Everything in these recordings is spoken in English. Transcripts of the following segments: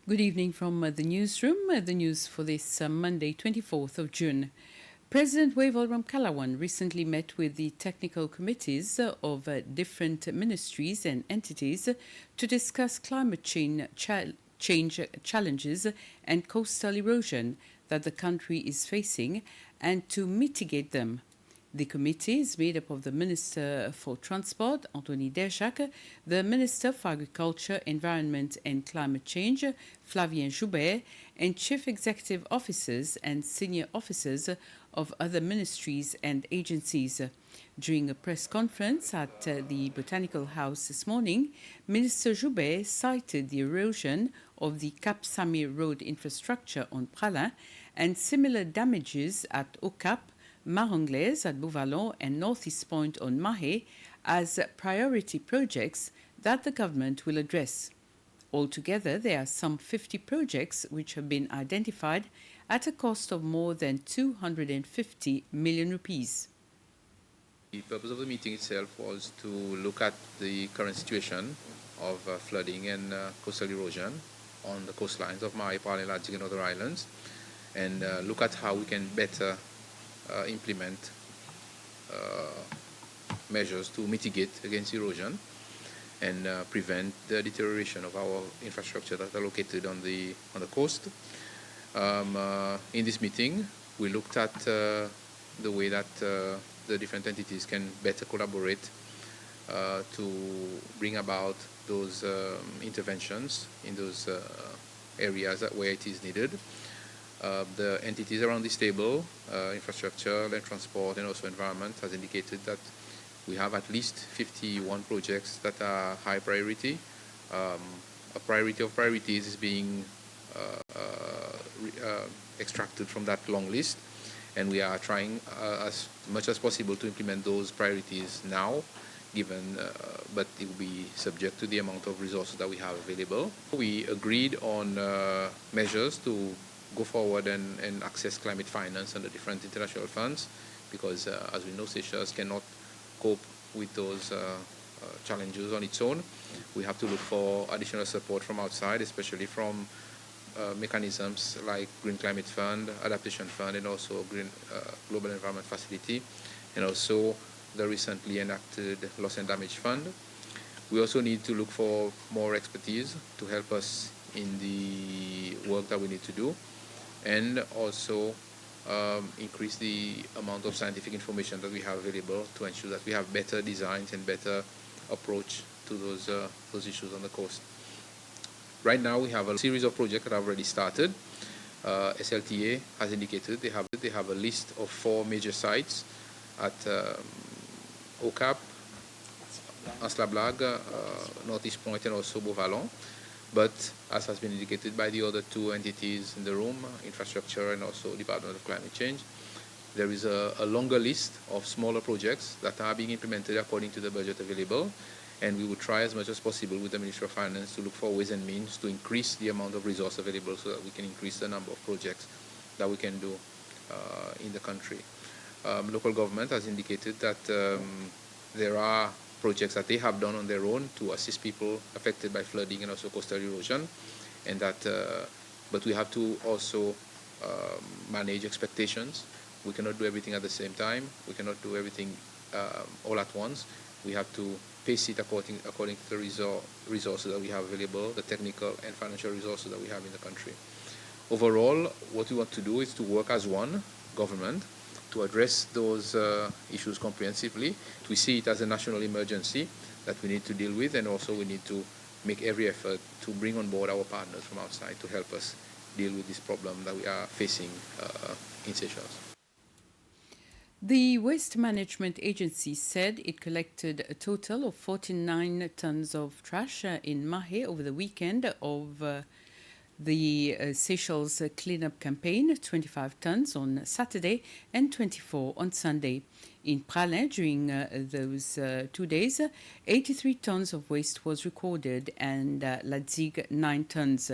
Good evening from the newsroom. The news for this Monday, 24th of June. President Wavel Ramkalawan recently met with the technical committees of different ministries and entities to discuss climate change challenges and coastal erosion that the country is facing and to mitigate them. The committee is made up of the Minister for Transport, Anthony Derjac, the Minister for Agriculture, Environment and Climate Change, Flavien Joubert, and Chief Executive Officers and Senior Officers of other ministries and agencies. During a press conference at the Botanical House this morning, Minister Joubert cited the erosion of the Cap Samir road infrastructure on Pralin and similar damages at Ocap, Maranglaise at Bouvalon and Northeast Point on Mahé as priority projects that the government will address. Altogether, there are some 50 projects which have been identified at a cost of more than 250 million rupees. The purpose of the meeting itself was to look at the current situation of flooding and coastal erosion on the coastlines of Mahé, Pralin, Ladjik and other islands, and look at how we can better implement measures to mitigate against erosion and prevent the deterioration of our infrastructure that are located on the coast. In this meeting, we looked at the way that the different entities can better collaborate to bring about those interventions in those areas where it is needed. The entities around this table, infrastructure, land transport, and also environment, has indicated that we have at least 51 projects that are high priority. A priority of priorities is being extracted from that long list, and we are trying as much as possible to implement those priorities now, given, but it will be subject to the amount of resources that we have available. We agreed on measures to go forward and access climate finance under different international funds, because as we know, Seychelles cannot cope with those challenges on its own. We have to look for additional support from outside, especially from mechanisms like Green Climate Fund, Adaptation Fund, and also Global Environment Facility, and also the recently enacted Loss and Damage Fund. We also need to look for more expertise to help us in the work that we need to do, and also increase the amount of scientific information that we have available to ensure that we have better designs and better approach to those issues on the coast. Right now we have a series of projects that have already started. SLTA has indicated they have a list of 4 major sites at Ocap, Anse-la-Blague, Northeast Point, and also Beauvalon. But as has been indicated by the other 2 entities in the room, infrastructure and also Department of Climate Change, there is a longer list of smaller projects that are being implemented according to the budget available, and we will try as much as possible with the Ministry of Finance to look for ways and means to increase the amount of resource available so that we can increase the number of projects that we can do in the country. Local government has indicated that there are projects that they have done on their own to assist people affected by flooding and also coastal erosion, and that but we have to also manage expectations. We cannot do everything at the same time. We cannot do everything all at once. We have to pace it according to the resources that we have available, the technical and financial resources that we have in the country. Overall, what we want to do is to work as one government to address those issues comprehensively. We see it as a national emergency that we need to deal with, and also we need to make every effort to bring on board our partners from outside to help us deal with this problem that we are facing in Seychelles. The Waste Management Agency said it collected a total of 49 tons of trash in Mahé over the weekend of the Seychelles cleanup campaign, 25 tons on Saturday and 24 on Sunday. In Pralin, during those 2 days, 83 tons of waste was recorded, and Ladjik 9 tons.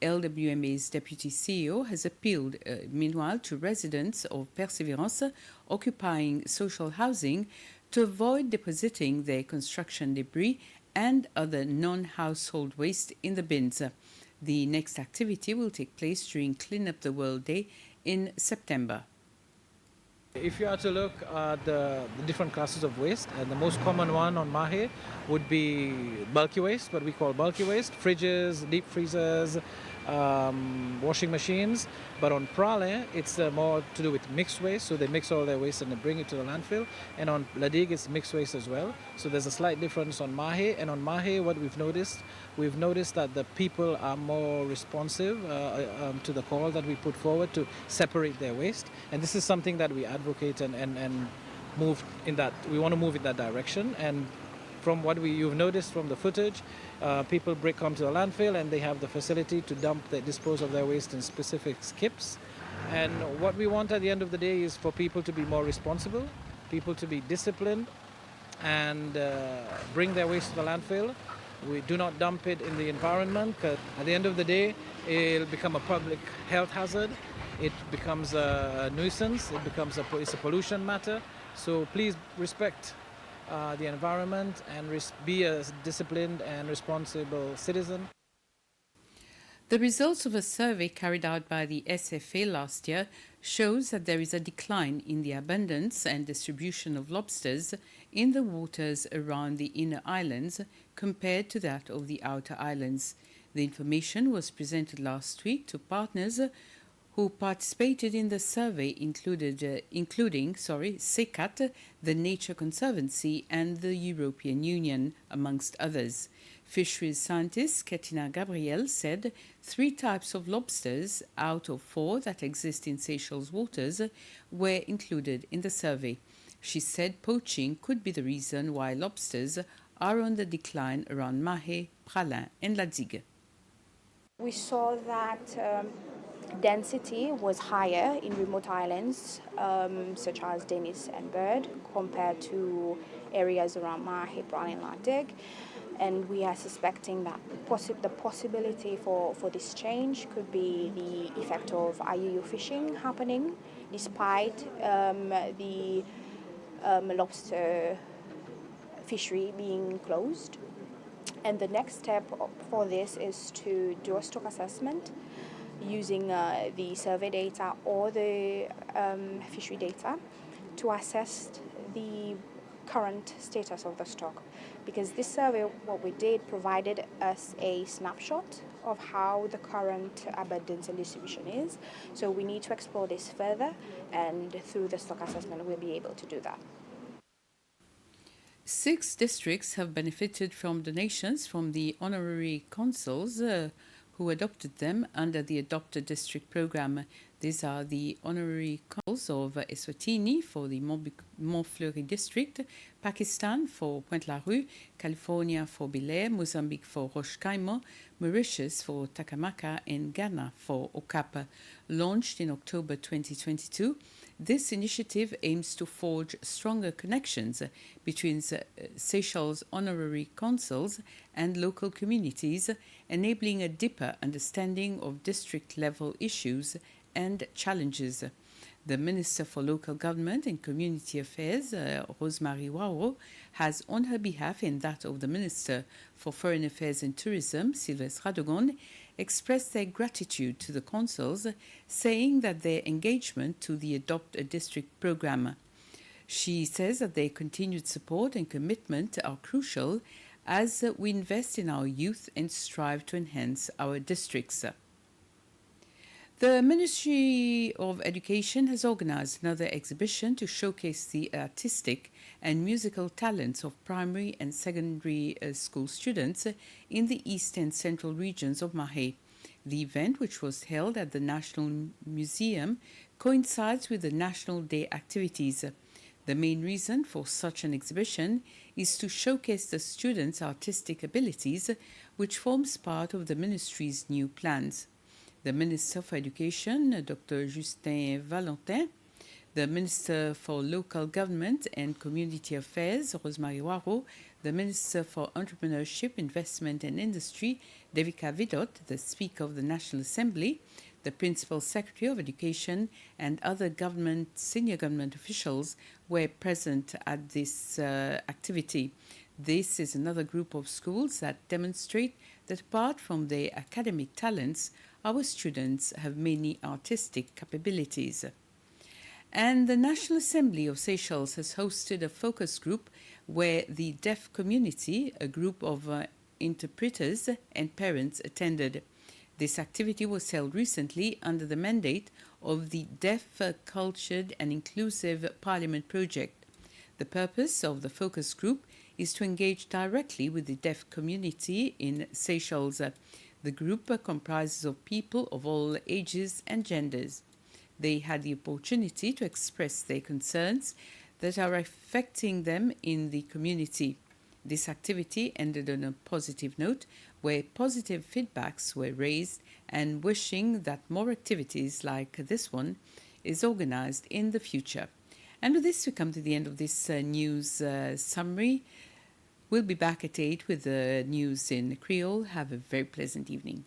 LWMA's deputy CEO has appealed, meanwhile, to residents of Perseverance occupying social housing to avoid depositing their construction debris and other non-household waste in the bins. The next activity will take place during Clean Up the World Day in September. If you are to look at the different classes of waste, and the most common one on Mahe would be bulky waste, what we call bulky waste, fridges, deep freezers, washing machines. But on Prale, it's more to do with mixed waste, so they mix all their waste and they bring it to the landfill. And on Ladig, it's mixed waste as well. So there's a slight difference on Mahe. And on Mahe, what we've noticed that the people are more responsive to the call that we put forward to separate their waste. And this is something that we advocate and move in that, we want to move in that direction. And from what you've noticed from the footage, people come to the landfill and they have the facility to dispose of their waste in specific skips. And what we want at the end of the day is for people to be more responsible, people to be disciplined and bring their waste to the landfill. We do not dump it in the environment, because at the end of the day, it'll become a public health hazard. It becomes a nuisance. It's a pollution matter. So please respect the environment and be a disciplined and responsible citizen. The results of a survey carried out by the SFA last year shows that there is a decline in the abundance and distribution of lobsters in the waters around the inner islands compared to that of the outer islands. The information was presented last week to partners who participated in the survey, including SECAT, the Nature Conservancy, and the European Union, amongst others. Fisheries scientist Ketina Gabriel said 3 types of lobsters out of 4 that exist in Seychelles waters were included in the survey. She said poaching could be the reason why lobsters are on the decline around Mahe, Pralin, and Ladig. We saw that density was higher in remote islands such as Dennis and Bird compared to areas around Mahe, Pralin, and Ladig. And we are suspecting that the possibility for this change could be the effect of IUU fishing happening despite the lobster fishery being closed. And the next step for this is to do a stock assessment using the survey data or the fishery data to assess the current status of the stock. Because this survey, what we did, provided us a snapshot of how the current abundance and distribution is. So we need to explore this further, and through the stock assessment, we'll be able to do that. 6 districts have benefited from donations from the honorary consuls who adopted them under the Adopted District Program. These are the honorary consuls of Eswatini for the Montfleury district, Pakistan for Pointe-la-Rue, California for Belair, Mozambique for Roche Caimo, Mauritius for Takamaka, and Ghana for Okapa. Launched in October 2022, this initiative aims to forge stronger connections between Seychelles honorary consuls and local communities, enabling a deeper understanding of district-level issues and challenges. The Minister for Local Government and Community Affairs, Rosemary Waro, has on her behalf and that of the Minister for Foreign Affairs and Tourism, Sylvestre Radegonde, expressed their gratitude to the consuls, saying that their engagement to the Adopt a District program. She says that their continued support and commitment are crucial as we invest in our youth and strive to enhance our districts. The Ministry of Education has organized another exhibition to showcase the artistic and musical talents of primary and secondary school students in the east and central regions of Mahe. The event, which was held at the National Museum, coincides with the National Day activities. The main reason for such an exhibition is to showcase the students' artistic abilities, which forms part of the Ministry's new plans. The Minister for Education, Dr. Justin Valentin, the Minister for Local Government and Community Affairs, Rosemary Waro, the Minister for Entrepreneurship, Investment and Industry, Devika Vidot, the Speaker of the National Assembly, the Principal Secretary of Education, and other senior government officials were present at this activity. This is another group of schools that demonstrate that apart from their academic talents, our students have many artistic capabilities. And the National Assembly of Seychelles has hosted a focus group where the deaf community, a group of interpreters and parents, attended. This activity was held recently under the mandate of the Deaf, Cultured and Inclusive Parliament project. The purpose of the focus group is to engage directly with the deaf community in Seychelles. The group comprises of people of all ages and genders. They had the opportunity to express their concerns that are affecting them in the community. This activity ended on a positive note where positive feedbacks were raised and wishing that more activities like this one is organized in the future. And with this, we come to the end of this news summary. We'll be back at 8 with the news in Creole. Have a very pleasant evening.